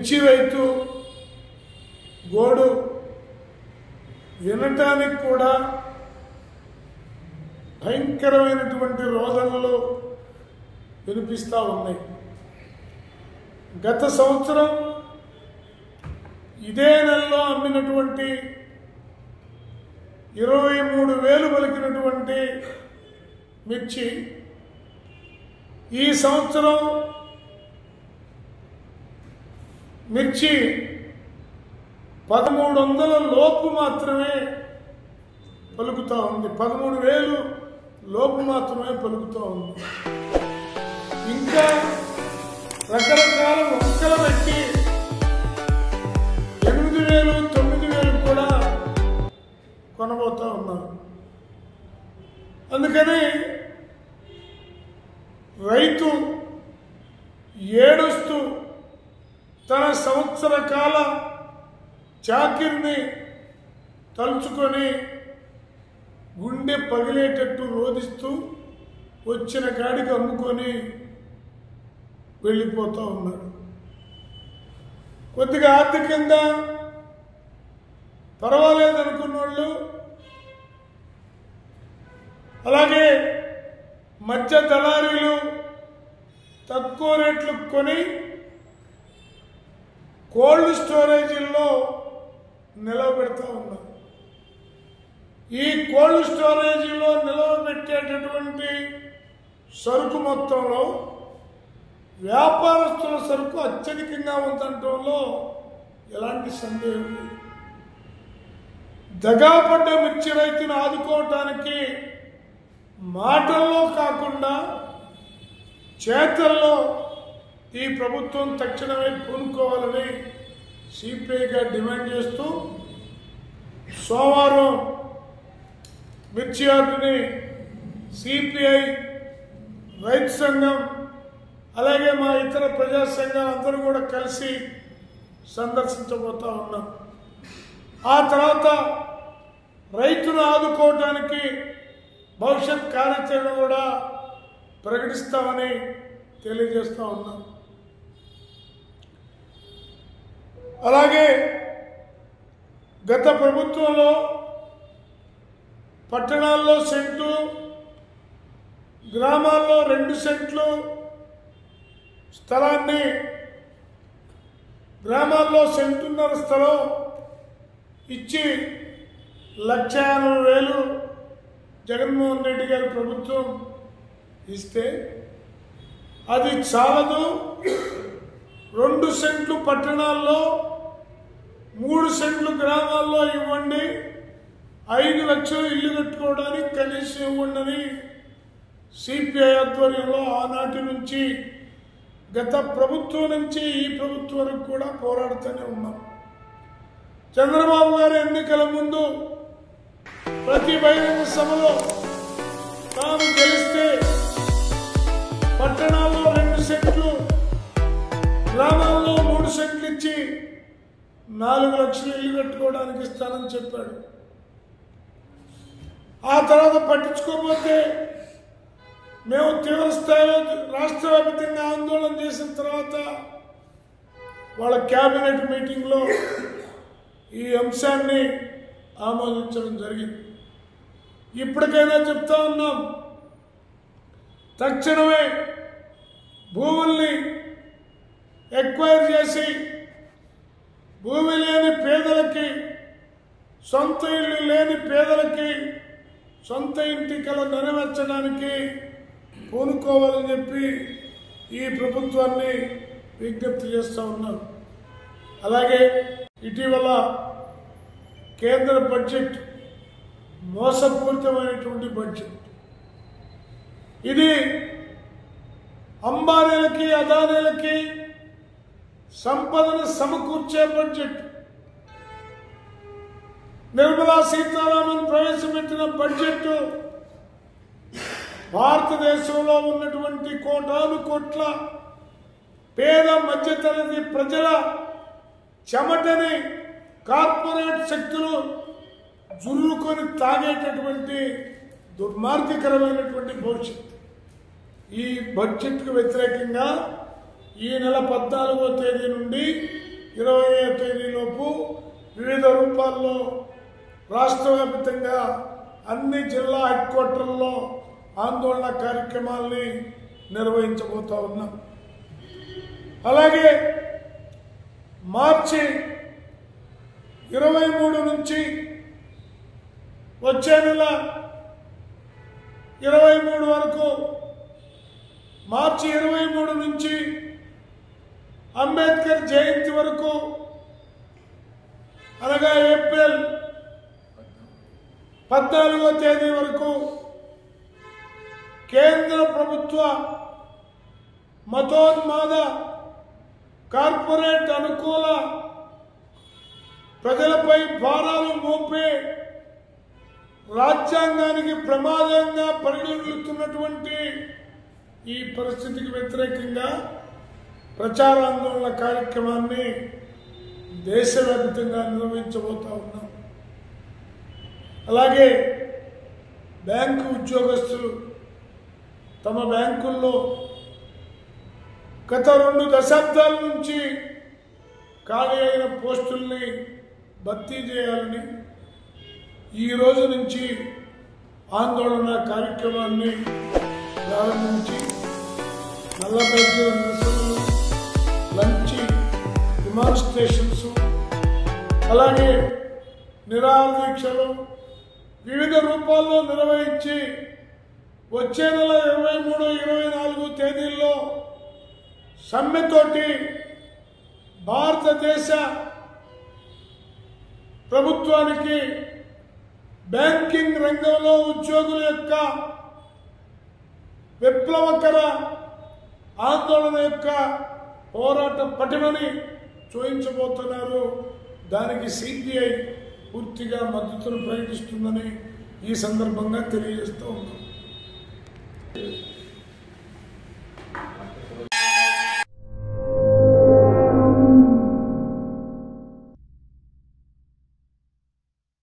మిర్చి రైతు గోడు వినటానికి కూడా భయంకరమైనటువంటి రోదనలు వినిపిస్తూ ఉన్నాయి. గత సంవత్సరం ఇదే నెలలో అమ్మినటువంటి 23,000 పలికినటువంటి మిర్చి ఈ సంవత్సరం మిర్చి 1,300 లోపు మాత్రమే పలుకుతూ ఉంది. 13,000 లోపు మాత్రమే పలుకుతూ ఉంది. ఇంకా రకరకాల మొక్కలు పెట్టి 8,000, 9,000 కూడా కొనబోతూ ఉన్నారు. అందుకని రైతు ఏడుస్తూ తన సంవత్సర కాల చాకిరిని తలుచుకొని గుండె పగిలేటట్టు రోధిస్తూ వచ్చిన కాడికి అమ్ముకొని వెళ్ళిపోతూ ఉన్నాడు. కొద్దిగా ఆర్థికంగా పర్వాలేదనుకున్న వాళ్ళు, అలాగే మధ్య దళారీలు తక్కువ రేట్లకు కొని కోల్డ్ స్టోరేజీల్లో నిలవబెడతా ఉన్నారు. ఈ కోల్డ్ స్టోరేజీలో నిలవబెట్టేటటువంటి సరుకు మొత్తంలో వ్యాపారస్తుల సరుకు అత్యధికంగా ఉందటంలో ఎలాంటి సందేహం లేదు. దగాపడ్డ మిర్చి రైతును ఆదుకోవటానికి మాటల్లో కాకుండా చేతల్లో ఈ ప్రభుత్వం తక్షణమే పూనుకోవాలని సిపిఐగా డిమాండ్ చేస్తూ సోమవారం మిర్చి యార్డుని సిపిఐ, రైతు సంఘం, అలాగే మా ఇతర ప్రజా సంఘాలందరూ కూడా కలిసి సందర్శించబోతా ఉన్నాం. ఆ తర్వాత రైతును ఆదుకోవటానికి భవిష్యత్ కార్యాచరణ కూడా ప్రకటిస్తామని తెలియజేస్తూ ఉన్నాం. అలాగే గత ప్రభుత్వంలో పట్టణాల్లో సెంటు, గ్రామాల్లో 2 సెంట్లు స్థలాన్ని, గ్రామాల్లో 1.5 సెంటు స్థలం ఇచ్చి 1,50,000 జగన్మోహన్ రెడ్డి గారి ప్రభుత్వం ఇస్తే అది చాలదు. 2 సెంట్లు పట్టణాల్లో, 3 సెంట్లు గ్రామాల్లో ఇవ్వండి, 5 లక్షలు ఇల్లు కట్టుకోవడానికి కనీసం ఇవ్వండి సిపిఐ ఆధ్వర్యంలో ఆనాటి నుంచి గత ప్రభుత్వం నుంచి ఈ ప్రభుత్వం వరకు కూడా పోరాడుతూనే ఉన్నాం. చంద్రబాబు గారు ఎన్నికల ముందు ప్రతి బహిరంగ సభలో తాను గెలిస్తే పట్టణాల్లో 2 సెంట్లు, గ్రామాల్లో 3 సెంట్లు ఇచ్చి 4 లక్షలు ఇల్లు కట్టుకోవడానికి ఇస్తానని చెప్పాడు. ఆ తర్వాత పట్టించుకోకపోతే మేము తీవ్ర స్థాయిలో రాష్ట్ర వ్యాప్తంగా ఆందోళన చేసిన తర్వాత వాళ్ళ క్యాబినెట్ మీటింగ్లో ఈ అంశాన్ని ఆమోదించడం జరిగింది. ఇప్పటికైనా చెప్తా ఉన్నాం, తక్షణమే భూముల్ని ఎక్వైర్ చేసి భూమి లేని పేదలకి, సొంత ఇల్లు లేని పేదలకి సొంత ఇంటి కల నెరవేర్చడానికి పూనుకోవాలని చెప్పి ఈ ప్రభుత్వాన్ని విజ్ఞప్తి చేస్తూ ఉన్నారు. అలాగే ఇటీవల కేంద్ర బడ్జెట్ మోసపూరితమైనటువంటి బడ్జెట్. ఇది అంబానీలకి, అదానీలకి సంపదను సమకూర్చే బడ్జెట్. నిర్మలా సీతారామన్ ప్రవేశపెట్టిన బడ్జెట్ భారతదేశంలో ఉన్నటువంటి కోటాను కోట్ల పేద మధ్యతరగతి ప్రజల చెమటని కార్పొరేట్ శక్తులు జుర్రుకొని తాగేటటువంటి దుర్మార్గకరమైనటువంటి భవిష్యత్తు. ఈ బడ్జెట్కు వ్యతిరేకంగా ఈ నెల 14వ తేదీ నుండి 20వ తేదీలోపు వివిధ రూపాల్లో రాష్ట్ర వ్యాప్తంగా అన్ని జిల్లా హెడ్ క్వార్టర్లలో ఆందోళన కార్యక్రమాల్ని నిర్వహించబోతా ఉన్నాం. అలాగే మార్చి 23 నుంచి వచ్చే నెల 23 వరకు, మార్చి 23 నుంచి అంబేద్కర్ జయంతి వరకు, అనగా ఏప్రిల్ 14వ తేదీ వరకు కేంద్ర ప్రభుత్వ మతోన్మాద కార్పొరేట్ అనుకూల ప్రజలపై భారాలు మోపే రాజ్యాంగానికి ప్రమాదంగా పరిగణిస్తున్నటువంటి ఈ పరిస్థితికి వ్యతిరేకంగా ప్రచారాందోళన కార్యక్రమాన్ని దేశవ్యాప్తంగా నిర్వహించబోతా ఉన్నాం. అలాగే బ్యాంకు ఉద్యోగస్తులు తమ బ్యాంకుల్లో గత 2 దశాబ్దాల నుంచి ఖాళీ అయిన పోస్టుల్ని భర్తీ చేయాలని ఈ రోజు నుంచి ఆందోళన కార్యక్రమాన్ని ప్రారంభించి నల్ల బ్యాడ్జీల నిరసనలు, లంచ్ డెమాన్స్ట్రేషన్స్, అలాగే నిరాహార దీక్షలు వివిధ రూపాల్లో నిర్వహించి వచ్చే నెల 23, 24 తేదీల్లో సమ్మెతోటి భారతదేశ ప్రభుత్వానికి బ్యాంకింగ్ రంగంలో ఉద్యోగుల యొక్క విప్లవకర ఆందోళన యొక్క పోరాట పటిమని చూపించబోతున్నారు. దానికి సిపిఐ పూర్తిగా మద్దతును ప్రకటిస్తుందని ఈ సందర్భంగా తెలియజేస్తూ ఉన్నాం.